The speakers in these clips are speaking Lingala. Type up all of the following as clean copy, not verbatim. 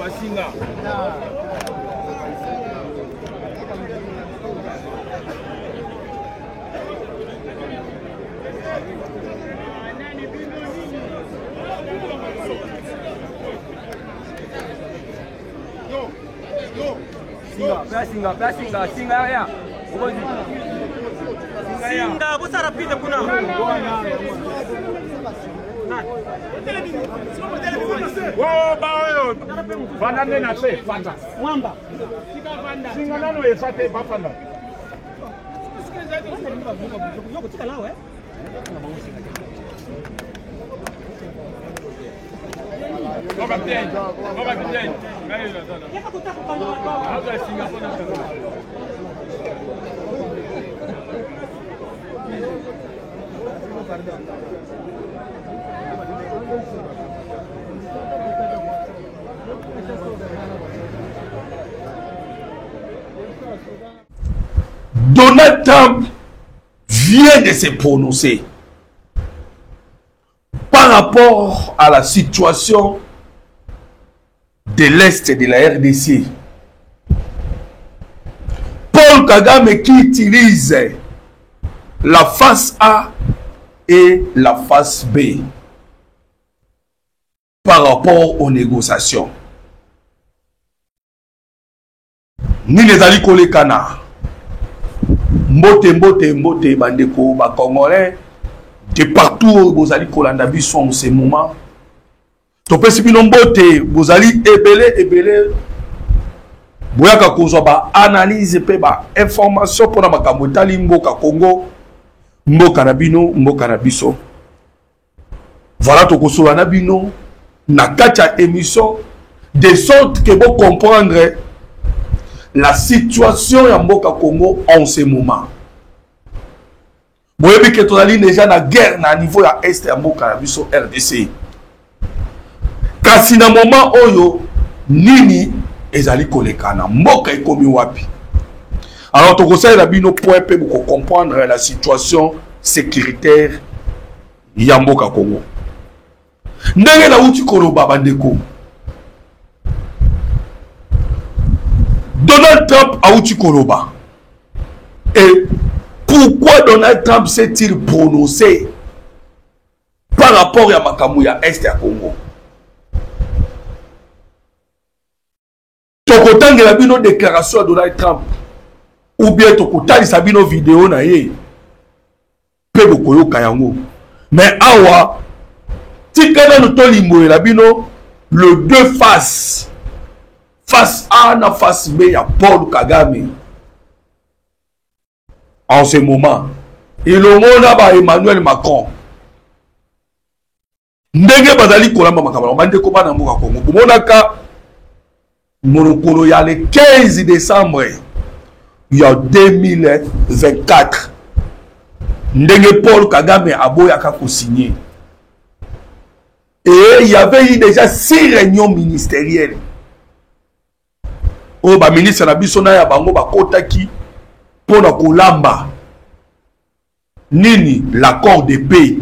Basinga. Singa ya. Singa bosa rapide kuna. Wow, bayo. Vanda nena pe fanda. Mwamba. Singa nano efate ba fanda. Yoko tika lao Oba bien. Yaka kutaka kwa. Singa fanda. Donald Trump vient de se prononcer par rapport à la situation de l'Est de la RDC. Paul Kagame qui utilise la face A et la face B par rapport aux négociations. Ni les ali kolekana. Mbote bandeko ba congolais de partout bozali kolanda biso en ce moment. To pesi bino mbote bozali ebele boyaka kozwa ba analyse pe ba information pour na makambo tali mboka Congo mboka na bino mboka na biso. Voilà to kosola na bino na kati ya émission de sorte que vous comprendre la situation ya mboka Congo en ce moment. Boyebi ke tozali déjà na guerre na niveau ya est ya mboka na biso RDC. Kasi na moment oyo nini ezali kolekana mboka ekomi wapi. Alors tokosalela bino point pe pour comprendre la situation sécuritaire ya mboka Congo. Ndenge na uti koloba bandeko. Donald Trump a outi koloba. Et pourquoi Donald Trump s'est-il prononcé par rapport à makamou ya Est ya Congo? Tokotangi la bino déclaration à Donald Trump ou bien tokotali sa bino vidéo na ye pe bokoyo kayango. Mais awa tikana no tolimbo la bino le deux faces. Face A na face B, il y a Paul Kagame. En ce moment, il y a Emmanuel Macron. Ndenge bazali kolamba makamala, bande ko bana mboka Congo. Monaka monokolo ya le 15 décembre il y a 2024. Ndenge Paul Kagame aboyaka ko signer. Et il y avait eu déjà 6 réunions ministérielles. Oh ba ministre na biso na ya bango bakotaki pona kolamba nini l'accord de paix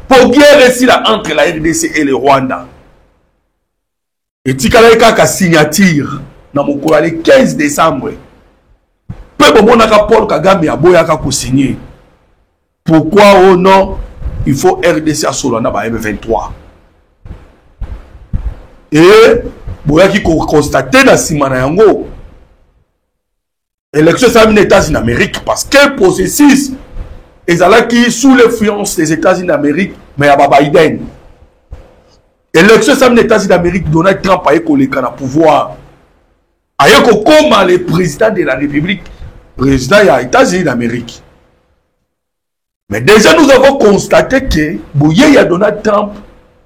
pour guerre ici là entre la RDC et le Rwanda. Et tikala kaka signature na mokolo le 15 décembre. Peu bomona ka Paul Kagame aboyaka ko signer. Pourquoi oh non il faut RDC à Solana ba M23. Et boyaki ko constater na simana yango élection ça aux États-Unis d'Amérique parce que processus ezalaki sous l'influence des États-Unis d'Amérique mais ya Biden élection ça aux États-Unis d'Amérique Donald Trump a écoleka na pouvoir ayeko koma le président de la République président ya États-Unis d'Amérique. Mais déjà nous avons constaté que boye ya Donald Trump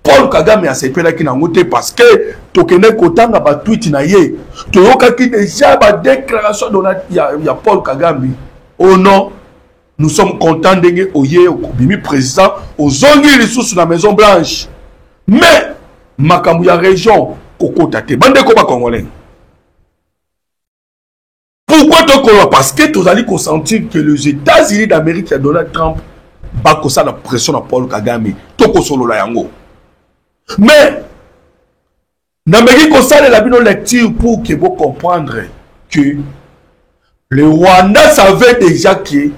Paul Kagame a sepela ki nangote parce que tokene kotanga ba tweet na ye toyoka ki déjà ba déclaration de ya Paul Kagame. Oh non, nous sommes contents d'engue oye okobimi président ozongi lisusu na Maison Blanche. Mais makambu ya région kokota te bande ko ba congolais. Pourquoi tokolo? Parce que tozali consentir que les États-Unis d'Amérique ya Donald Trump ba kosa la pression na Paul Kagame toko solo la yango. Mais n'amérique au sein de la lecture pour que vous comprendre que le Rwanda savait déjà que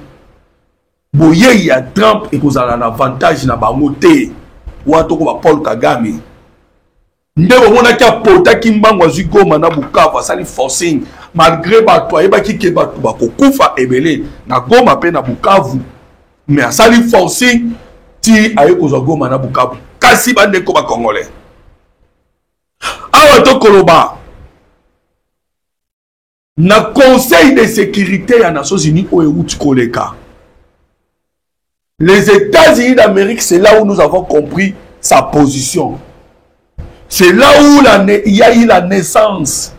boye ya Trump et qu'on a un avantage na bangote ou en tout cas Paul Kagame ndeko mona ki apota ki mbango azwi Goma na Bukavu asali forcing malgré bato ayebaki ke bato bakokufa ebele na Goma pe na Bukavu mais asali forcing ti aye kozwa Goma na Bukavu kasi bandeko ba Congolais awa to koloba na conseil de sécurité ya Nations Unies oyo euti koleka. Les États-Unis d'Amérique, c'est là où nous avons compris sa position. C'est là où il y a eu la naissance.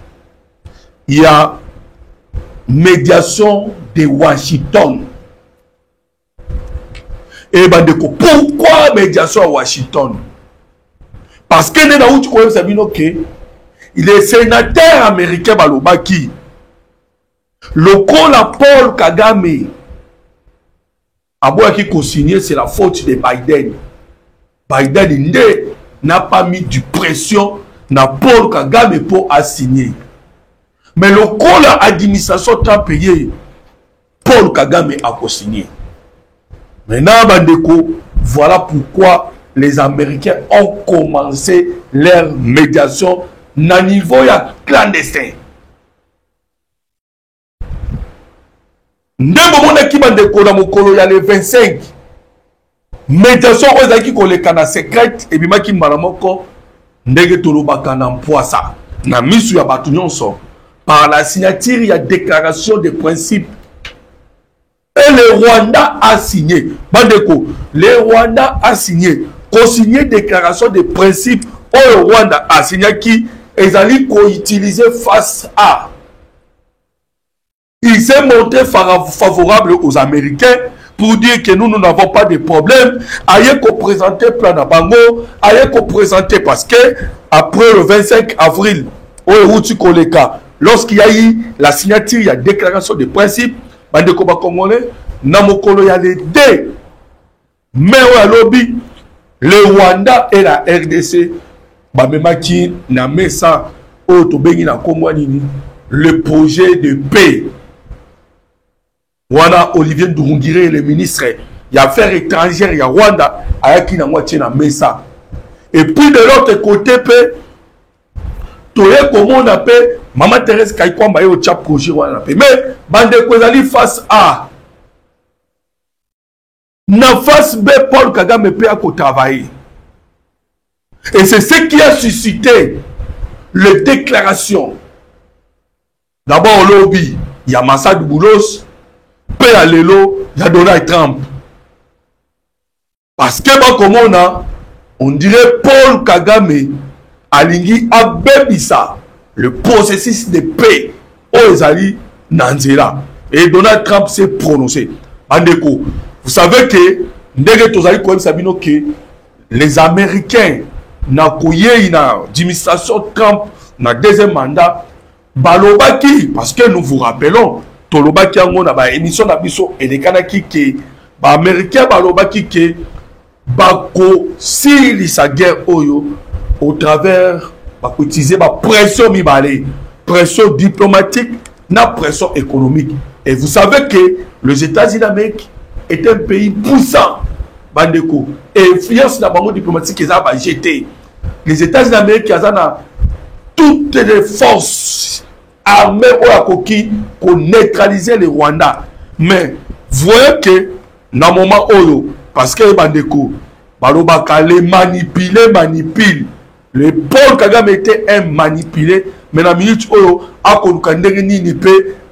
Il y a médiation de Washington. Et ben, pourquoi médiation à Washington? Parce que il est sénateur américain Balobaki. Le col Paul Kagame. Aboua qui co-signé, c'est la faute de Biden. Biden n'a pas mis du pression na Paul Kagame pour assigner. Mais le col administration Trump payé, Paul Kagame a co-signé. Maintenant, bandeko, voilà pourquoi les Américains ont commencé leur médiation na niveau clandestin. Ndembo mona ki bandeko na mokolo ya le 25 médiation ozaki koleka na secret ebimaki mbala moko ndenge tolobaka na mpoasa na misu ya bato nyonso par la signature ya déclaration de principe et le Rwanda a signé bandeko le Rwanda a signé co-signé déclaration de principe au Rwanda a signé qui ezali ko utiliser face à. Il s'est montré favorable aux Américains pour dire que nous n'avons pas de problème. Aïe qu'on présentait plan à Bango, aïe qu'on présentait parce que après le 25 avril, lorsqu'il y a eu la signature, il y a déclaration de principe, Bandekoba Congolais, Namokolo y a les deux. Mais au lobby, le Rwanda et la RDC, Bamemaki, Namesa, Otobengi na Kongwanini, le projet de paix. Wana Olivier Nduhungirehe le ministre il y a affaires étrangères il y a Rwanda ayaki na moitié na mesa et puis de l'autre côté pe toye comment on appelle Maman Thérèse Kaikwamba yo tcha projet wana pe mais bande ko ezali face A na face B Paul Kagame pe a ko travailler et c'est ce qui a suscité les déclarations d'abord au lobby il y a Massad Boulos pe à l'élo, il y a Donald Trump. Parce que comme on dirait Paul Kagame alingi abebisa le processus de paix aux Ezali Nanzela. Et Donald Trump s'est prononcé. Andeko, vous savez que ndenge tozali ko sabino que les Américains na koye na administration Trump na deuxième mandat balobaki parce que nous vous rappelons tolobaki yango na ba émission na biso elekanaki ke ba américain balobaki ke bako silisa guerre oyo au travers bako utiliser ba pression mibale pression diplomatique na pression économique et vous savez que les États-Unis d'Amérique est un pays puissant bandeko et influence na bango diplomatique eza ba jeté les États-Unis d'Amérique azana toutes les forces armée pour neutraliser le Rwanda. Mais voyez que dans le moment où, parce que Bandeko, Balobaka les manipule. Le Paul Kagame était un manipulé, mais dans la minute où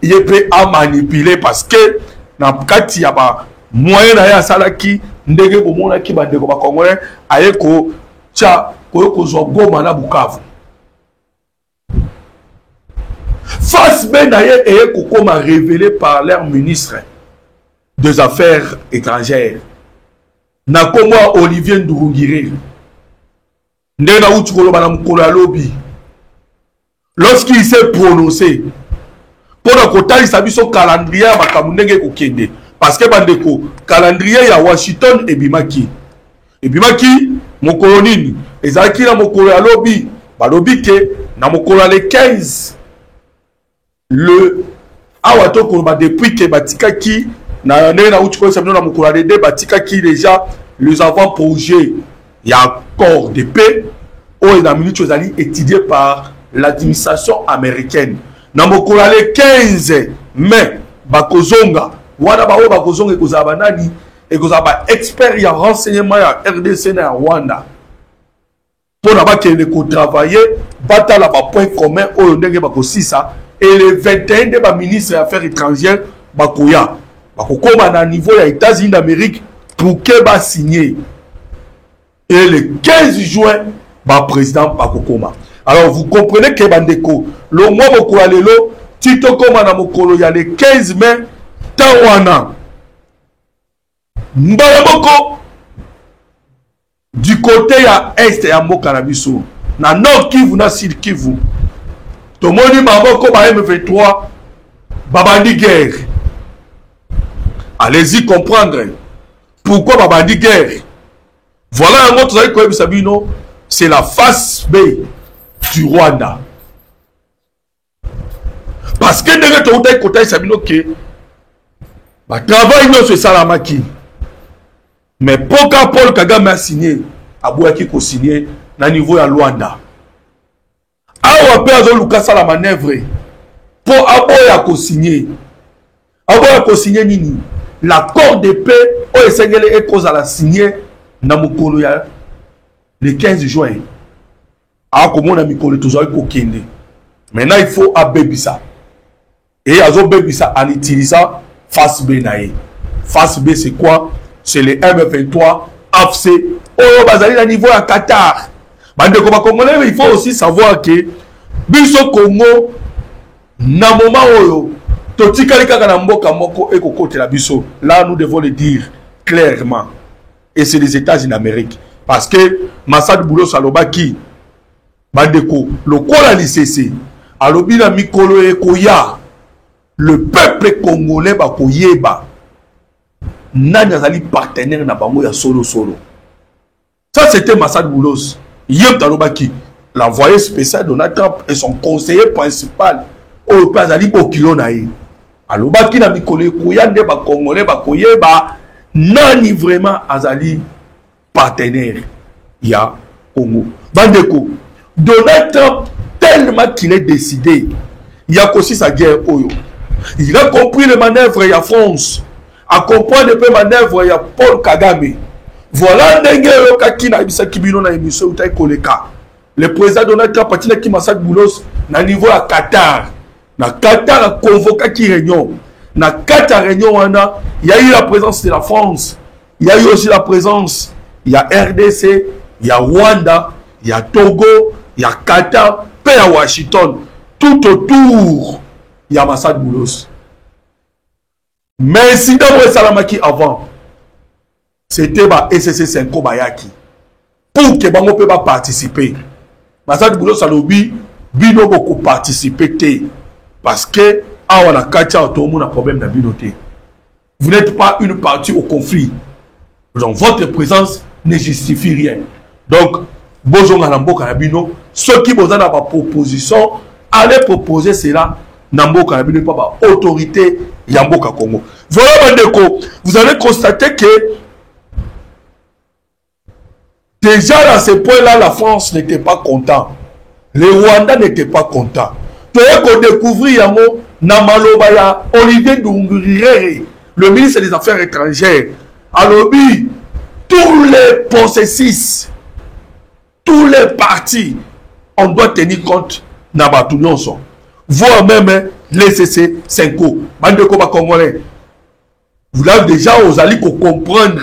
il peut manipuler parce que dans le cas il y a moyen d'aller salaki ndenge bomona ki Bandeko ba Congolais ayeko tcha ko zo Goma na Bukavu. Face Benaye et Koko m'a révélé par leur ministre des Affaires étrangères. Nakomo Olivier Nduhungirehe. Ndena utukolo bana mukolo ya lobby. Lorsqu'il s'est prononcé pour la kotali sabiso calendrier bakamundenge kokende parce que bandeko calendrier ya Washington ebimaki. Ebimaki mokolo nini ezalaki na mokolo ya lobi balobi ke na mokolo ya le 15 le awa tokoloba depuis ke batikaki na ndenge nauti koyesa bino na mokolo ya lede batikaki déjà les avant-projets ya accord de paix oyo na minute ezali étudié par l'administration américaine na mokolo ya le 15 mai bakozonga wana baoyo bakozonga ekozala banani ekozala ba expert ya renseignement ya RDC na ya Rwanda mpona bakende kotravailler batala bapoint commun oyo ndenge bakosisa et le 21 nde baministre ya affaires étrangères bakoya bakokoma na niveau ya États-Unis d'Amérique pour que basigner et le 15 juin président bakokoma. Alors vous comprenez que bandeko le mois mokolo lelo tito koma na mokolo ya le 15 mai tawana mbala moko du côté ya est ya mboka na biso na nord Kivu na sud Kivu tomoni maboko ba M23 babandi guerre. Allez-y comprendre pourquoi babandi guerre. Voilà un autre truc que Sabino, c'est la face B du Rwanda. Parce que nous avons dit que Sabino que le travail non c'est Salamaki. Mais pourquoi Paul Kagame a signé, Abouaki a signé à niveau de Rwanda. Awa pe azo lukasa la manœuvre pour Aboya a signé. Aboya a signé nini? L'accord de paix au Sengele et cause à la signé na mokolo ya le 15 juin. Ah comment on a mikolo toujours kokende. Maintenant il faut abebisa. Et azo bebisa en utilisant face B nae. Face B c'est quoi? C'est les M23 AFC au bazali na niveau à Qatar. Bande ko ba congolais il faut aussi savoir que biso Congo na moment oyo totikali kaka na mboka moko ekokotela biso. Là nous devons le dire clairement. Et c'est les États-Unis d'Amérique. Parce que Massad Boulos alobaki bandeko lokola lisese alobi na mikolo ekoya le peuple congolais bakoyeba nani azali partenaire na bango ya solo solo. Ça c'était Massad Boulos. Yem alobaki l'envoyé spécial Donald Trump et son conseiller principal au azali bokilo na ye. Alobaki na mikolo ekoya nde ba congolais bakoyeba nani vraiment azali partenaire ya Congo. Bandeko, Donald Trump tellement qu'il est décidé, il a aussi sa guerre oyo. Il a compris les manœuvres ya France, a compris les manœuvres ya Paul Kagame. Voilà ndenge yo kakina bisa kibino na émission utai koleka. Le président Donald Trump patina ki Massad Boulos na niveau ya Qatar. Na Qatar a convoqué qui réunion. Na Qatar réunion wana, il y a eu la présence de la France, il y a eu aussi la présence, il y a RDC, il y a Rwanda, il y a Togo, il y a Qatar, puis il y a Washington. Tout autour, il y a Massad Boulos. Mais si d'abord Salamaki avant, c'était SSC 5 Bayaki. Pour que Bango peut participer. Massad Boulos a lobby, Bino beaucoup participer. Parce que ah, on a un problème de binoté. Vous n'êtes pas une partie au conflit. Donc votre présence ne justifie rien. Donc, bonjour Nambo Karabino, ceux qui vous ont la proposition, allez proposer cela. Nambo Karabino pas autorité Yamboka Congo. Voilà Bandeko, vous allez constater que déjà à ce point-là, la France n'était pas content. Les Rwandais n'étaient pas contents. Tu as découvert un mot. Namalobaya Olivier Dungurire, le ministre des Affaires étrangères, a lobby tous les processus, tous les partis, on doit tenir compte Nabatounyonson, voire même les CC 5 Bandeko Congolais. Vous l'avez déjà aux alliés comprendre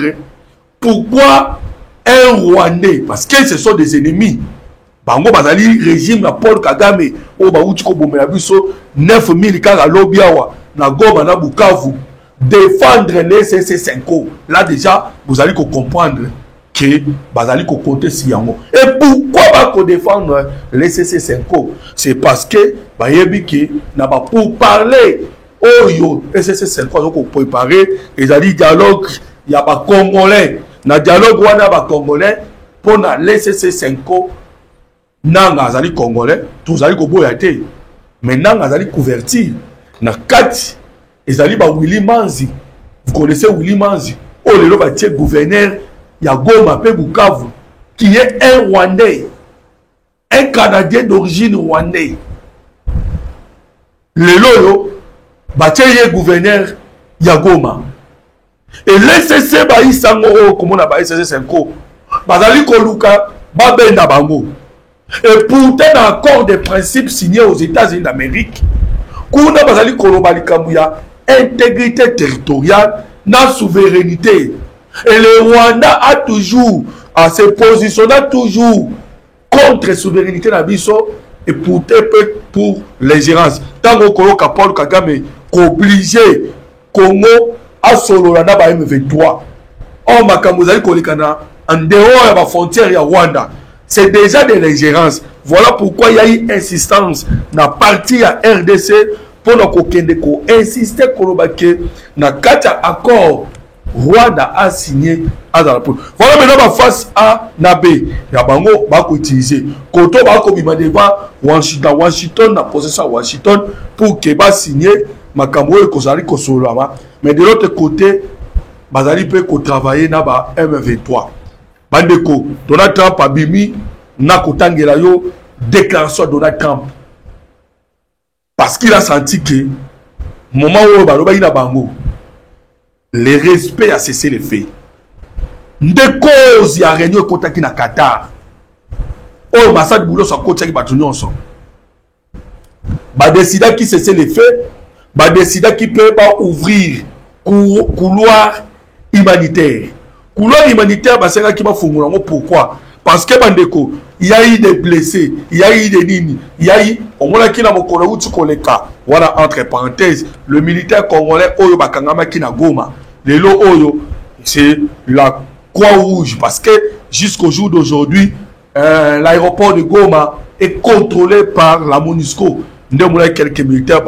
pourquoi un Rwandais, parce que ce sont des ennemis. Bango bazali régime na Paul Kagame o bauti ko bomela biso 9000 kala lobiawa na Goma na Bukavu défendre les CC5. Là déjà vous allez comprendre que bazali ko compter si yango. Et pourquoi ba ko défendre les CC5? C'est parce que ba yebi que na ba pour parler oyo CC5 ko préparer et ali dialogue ya ba congolais na dialogue wana ba congolais pour na LCC 5 nanga azali congolais tous ali koboya te mais nanga azali couverture na kati ezali ba Willy Manzi. Vous connaissez Willy Manzi? Oh le lo batie gouverneur ya Goma pe Bukavu qui est un Rwandais, un Canadien d'origine rwandais. Le loyo batie ye gouverneur ya Goma. Et LCC ba isango comme on a ba LCC 5 bazali koluka ba benda bango. Et pourtant un accord de principe signé aux États-Unis d'Amérique, kuna bazali koloba likambu ya intégrité territoriale, na souveraineté. Et le Rwanda a toujours, à se positionner toujours contre la souveraineté nabiso et pour l'ingérence. Tant que Koloka Paul Kagame obligé Congo à solo na ba M23. On makamuzali kolekana en dehors de la frontière ya Rwanda. C'est déjà de l'ingérence. Voilà pourquoi il y a eu insistance dans la partie à RDC pour nous insister que na kata accord Rwanda a signé à la police. Voilà maintenant face à Nabé. Yabango va utiliser. Koto va combimer devant Washington na possession Washington pour que va signer makambo et kozali kosolama. Mais de l'autre côté, bazali peut travailler na ba M23. Bandeko, Donald Trump a bimi na kotangela yo déclaration de Donald Trump. Parce qu'il a senti que moment où baloba ina bango le respect a cessé les faits. De cause ya réunion kotaki na Qatar. Oh Massad Boulo so kotaki batu nyonso. Ba décida qui cessait les faits, ba décida qui peut pas ouvrir couloir humanitaire. Couloir humanitaire, pourquoi? Parce que bandeko, il y a eu des blessés, il y a eu des nini, il y a eu, on a qui n'a pas voilà entre parenthèses, le militaire congolais Oyo Bakangama qui n'a Goma, le lo Oyo, c'est la Croix-Rouge, parce que jusqu'au jour d'aujourd'hui, l'aéroport de Goma est contrôlé par la MONUSCO. Nous avons quelques militaires,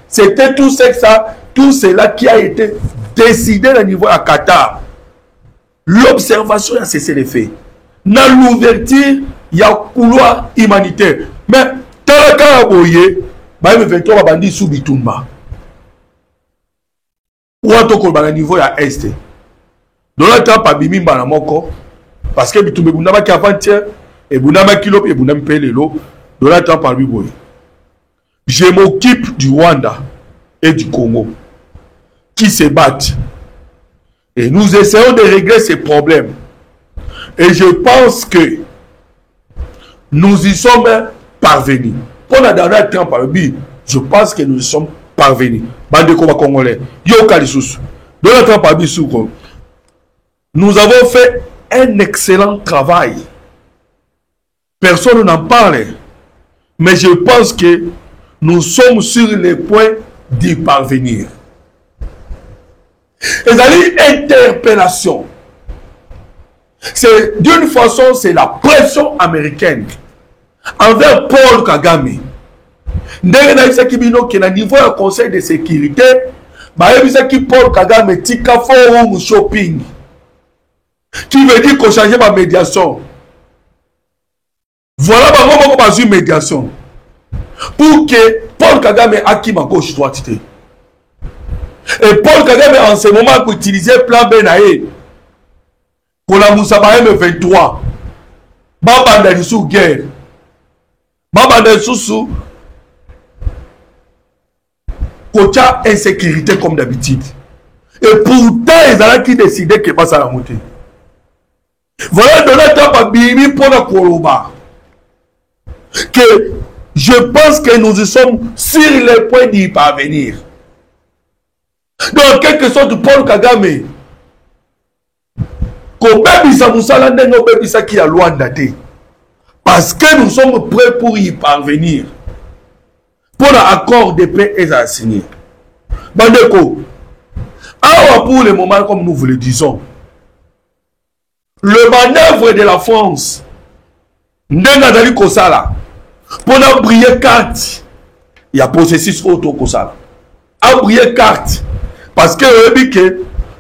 c'était tout ça, tout cela qui a été décidé au niveau à Qatar. L'observation a cessé les faits. Dans l'ouverture, il y a un couloir humanitaire. Mais, tant que vous voyez, M23 va bandir sous Bitumba. Ou en tout cas, au niveau à Est. Donald Trump a bimi Banamoko. Parce que Bitumba, vous n'avez qu'avant-hier, et vous n'avez kilo, et vous n'avez pas l'eau. Donald Trump a lui boy. Je m'occupe du Rwanda et du Congo qui se battent. Et nous essayons de régler ces problèmes. Et je pense que nous y sommes parvenus. Pour la dernière Trump, je pense que nous y sommes parvenus. Bandeko Congolais, Donald Trump a dit nous avons fait un excellent travail. Personne n'en parle. Mais je pense que nous sommes sur le point d'y parvenir. Et l'interpellation, c'est d'une façon, c'est la pression américaine envers Paul Kagame. Ndenge na niveau du Conseil de sécurité, Paul Kagame tika forum shopping, qui veut dire qu'on change ma médiation. Voilà pourquoi une médiation pour que Paul Kagame acquitte ma gauche droite. Et Paul Kagame en ce moment pour utiliser plan Benaye pour la Moussaba M23. Babanda sous guerre. Babanda sous côté insécurité comme d'habitude. Et pourtant, ils ont qui décidé que passe à la montée. Voilà Donald Trump a bimi pour la Koloba. Que je pense que nous y sommes sur le point d'y parvenir. Donc, quelque chose de Paul Kagame, parce que nous sommes prêts pour y parvenir. Pour l'accord de paix et à signer. Bandeko, alors pour le moment, comme nous vous le disons, le manœuvre de la France, Ndengazali Kosala, pour nous briller carte, il y a processus auto Kosala. A briller carte. Parce que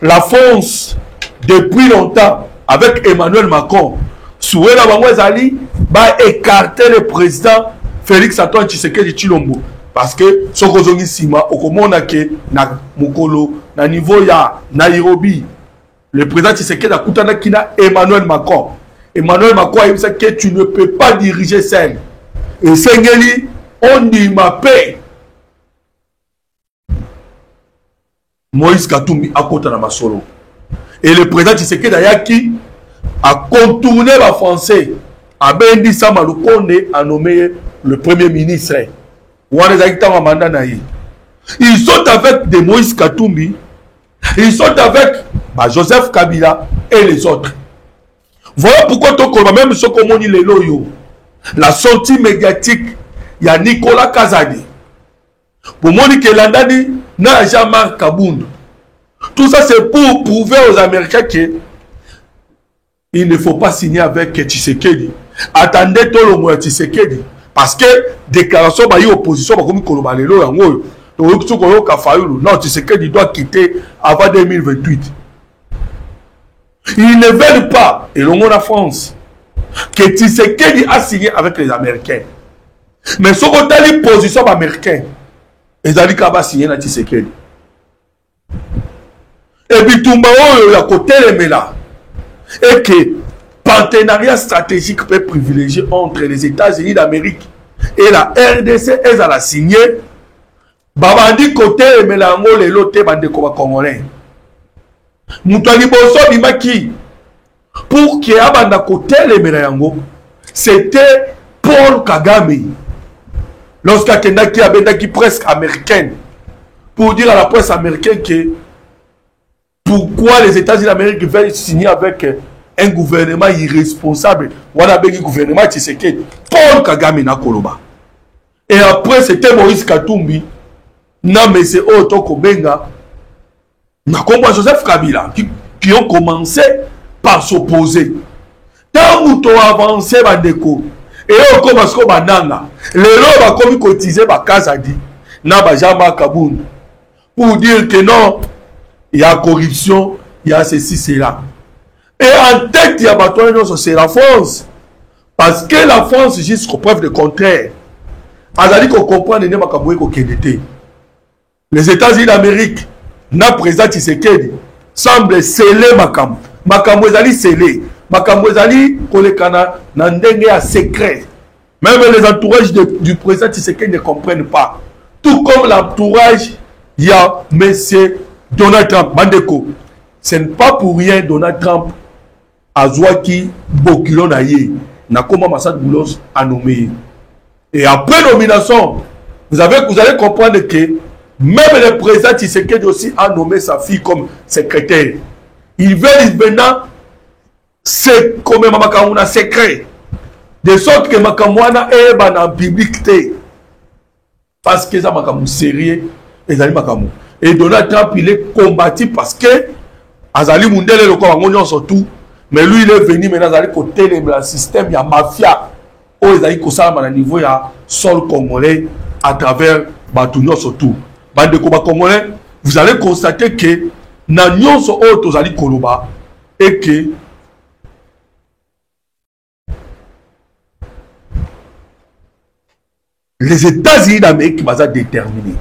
la France, depuis longtemps, avec Emmanuel Macron, souhait la bango ezali ba écarter le président Félix Antoine Tshisekedi Tshilombo parce que sokozongi sima okomona ke na mokolo na niveau ya Nairobi le président Tshisekedi akutana kina Emmanuel Macron. Emmanuel Macron a dit que tu ne peux pas diriger seul. Et Sengeli, on dit ma paix. Moïse Katumbi a côté dans ma solo. Et le président Tshisekedi Ayaki a contourné la français. A Bendi Samaloukonde a nommé le premier ministre. Ils sont avec des Moïse Katumbi. Ils sont avec Joseph Kabila et les autres. Voilà pourquoi même ce qu'on dit les loyaux. La sortie médiatique, il y a Nicolas Kazadi. Pour moi, que l'Andani n'a jamais Kabound. Tout ça, c'est pour prouver aux Américains qu'il ne faut pas signer avec Tshisekedi. Attendez tout le monde Tshisekedi. Parce que déclaration de l'opposition, non, Tshisekedi doit quitter avant 2028. Ils ne veulent pas, et l'on la France, que Tshisekedi a signé avec les Américains. Mais ce qu'on a dit position américaine, ils ont dit qu'il va signer avec Tshisekedi. Et puis tout le monde côté les là. Et que partenariat stratégique peut privilégier entre les États-Unis d'Amérique et la RDC, ils ont signé. Babandi côté les mélango les lotés bande congolais. Moutani Bosso Bimaki pour qu'il y ait un côté les mélango, c'était Paul Kagame. Lorsqu'il y a une presque américaine pour dire à la presse américaine que pourquoi les États-Unis d'Amérique veulent signer avec un gouvernement irresponsable. Voilà un gouvernement Tshisekedi. Paul Kagame na Koloba. Et après c'était Moïse Katumbi. Non mais c'est Otto Kobenga. Comme Joseph Kabila qui ont commencé par s'opposer. Tant que tu as avancé Bandeko et on commence comme Bananga. Les gens ont commis cotiser Bakazadi. Na Bajama Kaboun. Pour dire que non. Il y a corruption, il y a ceci, cela. Et en tête, il y a c'est la France. Parce que la France, jusqu'aux preuves de contraire, a dit qu'on comprend les États-Unis d'Amérique, n'a président Tshisekedi, semble sceller Makam. Makam Wezali scellé. Makam Wezali, Kolekana, Nandenge à secret. Même les entourages du président Tshisekedi ne comprennent pas. Tout comme l'entourage, il y a monsieur Donald Trump, Bandeko, ce n'est pas pour rien Donald Trump a Zouaki Bokilo Naye, Nakoma Massad Boulos a nommé. Et après nomination, vous allez comprendre que même le président Tshisekedi aussi a nommé sa fille comme secrétaire. Il veut maintenant c'est comme Makamouna secret. De sorte que Makamouana est en public. Parce que ça Makamou sérieux et ça Makamou. Et Donald Trump, il est combattu parce que Azali Mundele le corps surtout, mais lui il est venu maintenant Azali côté le système, il y a mafia. Oh, il a dit à niveau il y a sol congolais à travers Batounion surtout. Bande de combat congolais, vous allez constater que Nanyon so auto Azali Koloba et que les États-Unis d'Amérique sont déterminés.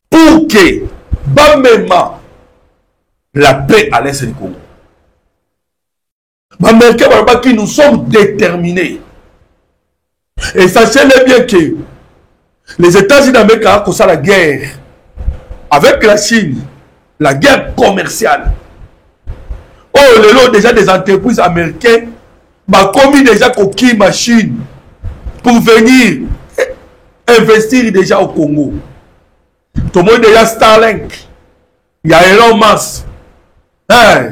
Pour que Bamema la paix à l'est du Congo. Qui nous sommes déterminés. Et sachez-le bien que les États-Unis d'Amérique ont commencé la guerre avec la Chine, la guerre commerciale. Oh, le lot déjà des entreprises américaines ont commis déjà coquille machine pour venir investir déjà au Congo. Tout le monde déjà Starlink, il y a Elon Musk. Hein?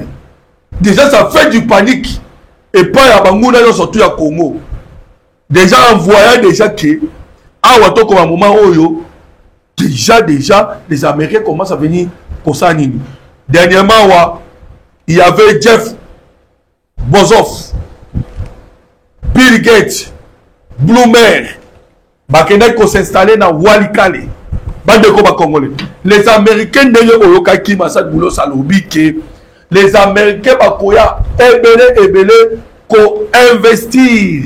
Déjà ça fait du panique. Et pas à Bangouna, surtout à Congo. Déjà en voyant déjà que à Wato comme un moment où déjà les Américains commencent à venir pour ça. Dernièrement, il y avait Jeff Bezos, Bill Gates, Bloomer, Bakena qui s'installait dans Walikale. Les Américains d'ailleurs au Yoka qui Massad Boulos Salobi que les Américains bakoya ebele ko investir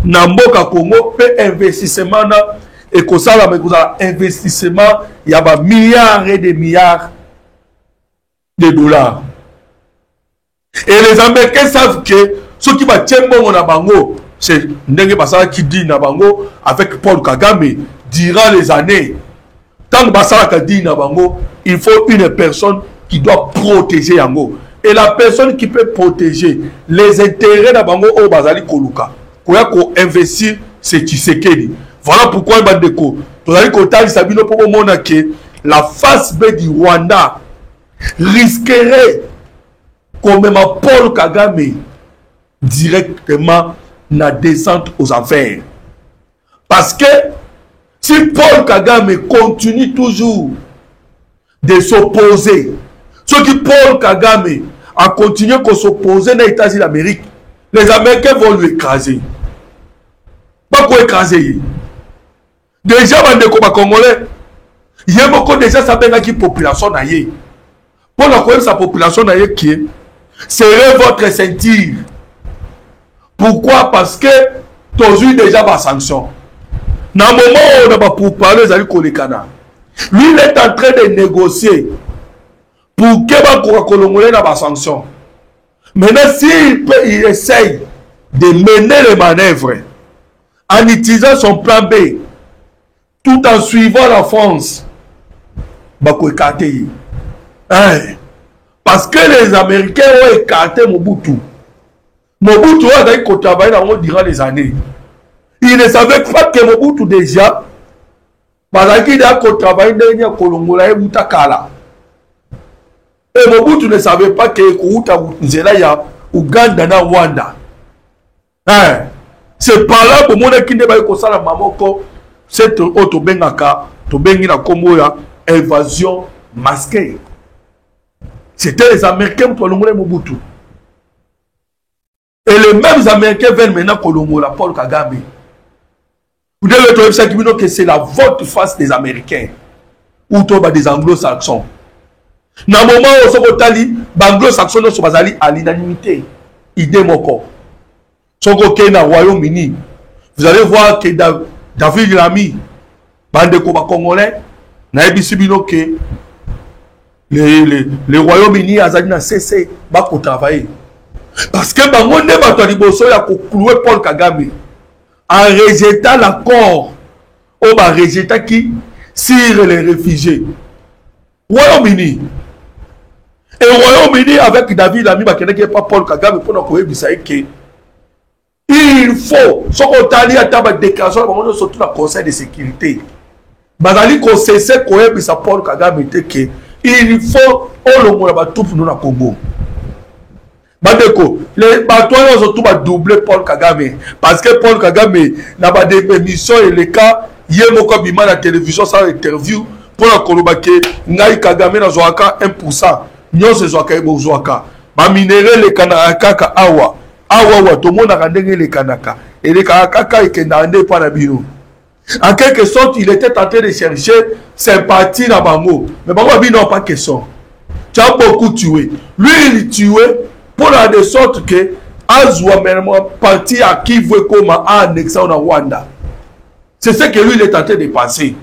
na mboka Congo pe investissement na et que ça la investissement il y a milliards et des milliards de dollars. Et les Américains savent que ceux qui va bon na bango c'est ndenge basala qui dit na bango avec Paul Kagame durant les années. Tant que basala ka dit na bango, il faut une personne qui doit protéger yango. Et la personne qui peut protéger les intérêts na bango au bazali koluka. Koya ko investir c'est Tshisekedi. Voilà pourquoi Bandeko, la face B du Rwanda risquerait comme même Paul Kagame directement la descente aux affaires. Parce que si Paul Kagame continue toujours de s'opposer, ce qui Paul Kagame a continué à s'opposer dans les États-Unis d'Amérique, les Américains vont lui écraser. Pas quoi écraser. Déjà, les Congolais, il y a beaucoup déjà sa population naïe. Pour la sa population naïe qui est, serrez votre ceinture. Pourquoi? Parce que tu as eu déjà ma sanction. Dans le moment où on a pour parler, lui, il est en train de négocier pour que les Congolais n'aient pas sanction. Maintenant, s'il il essaye de mener les manœuvres en utilisant son plan B, tout en suivant la France, parce que les Américains ont écarté Mobutu. Mobutu a travaillé durant les années. Ils ne savaient pas que Mobutu déjà, parce qu'il a travaillé dans Colombola et Mutakala. Et Mobutu ne savait pas que Kouta Nzelaya, Ouganda, na Rwanda. C'est par là que mon équipe de Baïkosala Mamoko. C'est invasion masquée. C'était les Américains pour le Mobutu. Et les mêmes Américains veulent maintenant Colombo, Paul Kagame. Vous devez trouver ça que c'est la vote face des Américains ou des Anglo-Saxons. Dans le moment où les Anglo-Saxons sont à l'unanimité, idée moko. Sont au Royaume-Uni. Vous allez voir que David Lamy, bande congolais, n'a que le Royaume-Uni a cessé de travailler. Parce que bango ne bato liboso ya ko clouer Paul Kagame en rejetant l'accord au ba rejetant qui sur les réfugiés. Royaume-Uni. Et Royaume-Uni avec David Lamy ba kende pas Paul Kagame pour na ko ebisa que il faut ce qu'on t'a dit à ta déclaration surtout le Conseil de sécurité. Bazali ko cesser ko ebisa Paul Kagame que il faut olongola ba tout pour na Congo. Bandeko, les batois ont tout doublé Paul Kagame. Parce que Paul Kagame n'a pas d'émission et les cas, Yemoko Bima la télévision sans interview pour la Kolobake, Ngai Kagame na Zoaka 1%. Nyon se Zoaka ebo Zoaka. Ba minéré les kanaka ka awa. Awa tout le monde a rendu les kanaka. Et les kanaka et kenande pas la bino. En quelque sorte, il était en train de chercher sympathie dans Bango. Mais Bango Bino n'a pas question. Tu as beaucoup tué. Lui, il tuait. Pour la de sorte que Azwa même parti à qui veut comme annexer en Rwanda. C'est ce que lui il est en train de penser.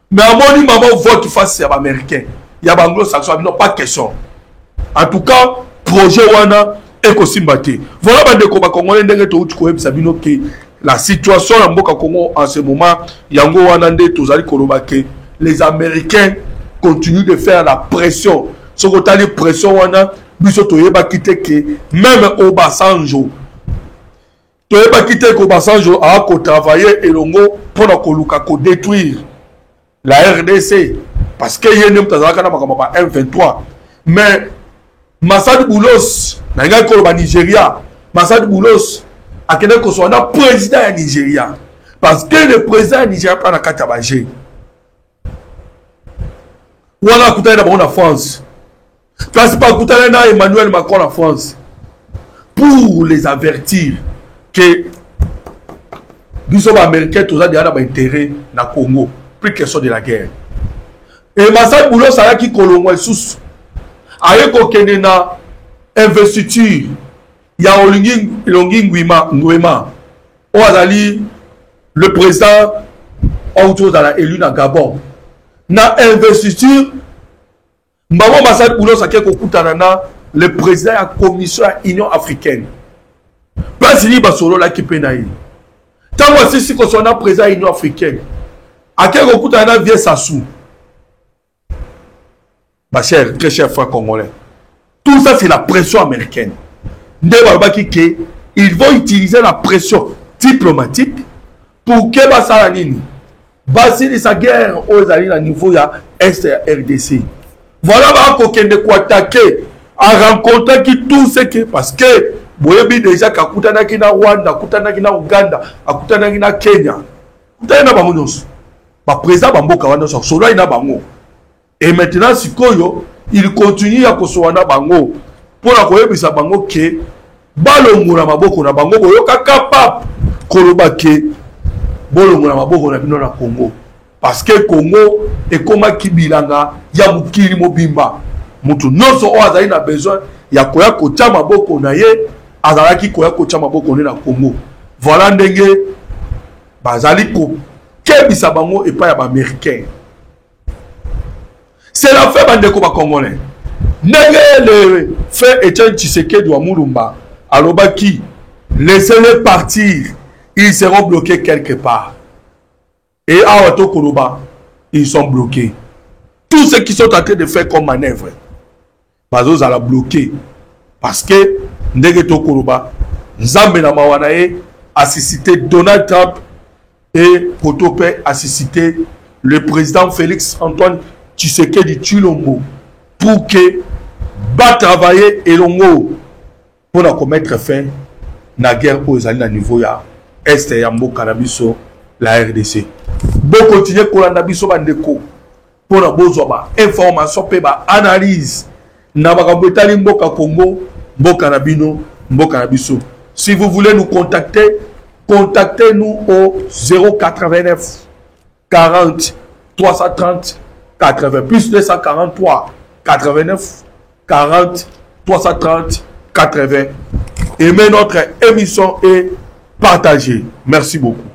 Mais à mon maman vote face à l'Américain. Il y a anglo-saxon, non pas question. En tout cas, projet Wana est Kosimbate. Voilà bande ko ba Congolais ndenge to uti ko sabino que la situation en Mboka Congo en ce moment yango wana nde tozali kolobake les Américains continuent de faire la pression. Ce qu'on a les pression wana biso toyeba kite que même Obasanjo toyeba kite que Obasanjo a ko travailler elongo pour na koluka ko détruire la RDC parce que yene mtazaka na makamba M23 mais Massad Boulos na nga ko ba Nigeria Massad Boulos akende ko so na président ya Nigeria parce que le président ya Nigeria pas na katabaje wala kutana na France. Parce que Emmanuel Macron en France pour les avertir que les Américains tous ont intérêt dans le Congo, plus question de la guerre. Et Massad Boulos a qui Colombo sous aye kokende na investiture ya Olongi Nguema oyo azali le président auto azala élu na Gabon na investiture mbango basali bulo sake kokutana na le président ya commission ya Union africaine place ni basololaki mpe na ye ntango asisi kozwa na président ya Union africaine ake kokutana na Vie Sassou cher, très cher frère congolais. Tout ça, c'est la pression américaine. Ils vont utiliser la pression diplomatique pour que Bassalanini basi sa guerre aux alliés à niveau ya RDC. Voilà pourquoi on a attaquer à rencontrer qui tout ce qui parce que boyebi déjà kakutana ki na Rwanda, kakutana ki na Uganda, kakutana ki na Kenya. Kutana na bango nyonso. Ba président bamboka wana so solo ina bango. Et maintenant, Sikoyo, il continue à kosoana bango pour la koyebisa bango ke balongo na maboko na bango boyoka capable koloba ke bolongo na maboko na bino na Congo parce que Congo ekoma kibilanga ya mukili mobimba mutu noso o azali na besoin ya koya kotia maboko na ye azalaki koya kotia maboko na Congo. Voilà ndenge bazali ko kebisa bango epa ya ba américain. C'est la fait bandeko ba congolais. Nenge le fait Etienne Tshisekedi wa Mulumba alobaki laissez-les partir, ils seront bloqués quelque part. Et à Wato Koloba, ils sont bloqués. Tous ceux qui sont en train de faire comme manœuvre, bazos à la bloquer parce que ndenge to Koloba, Nzambe na mawanae a suscité Donald Trump et Potope a suscité le président Félix Antoine Tshisekedi Tshilombo pour que va travailler et longo pour commettre fin na guerre aux alliés à niveau ya est ya mboka na biso la RDC. Bon continuer kolanda biso bandeko pour na bozwa ba information pe ba analyse na makambo etali mboka Congo mboka na bino mboka na biso. Si vous voulez nous contacter, contactez-nous au 089 40 330 80 plus 243 89 40 330 80. Aimez notre émission et partagez. Merci beaucoup.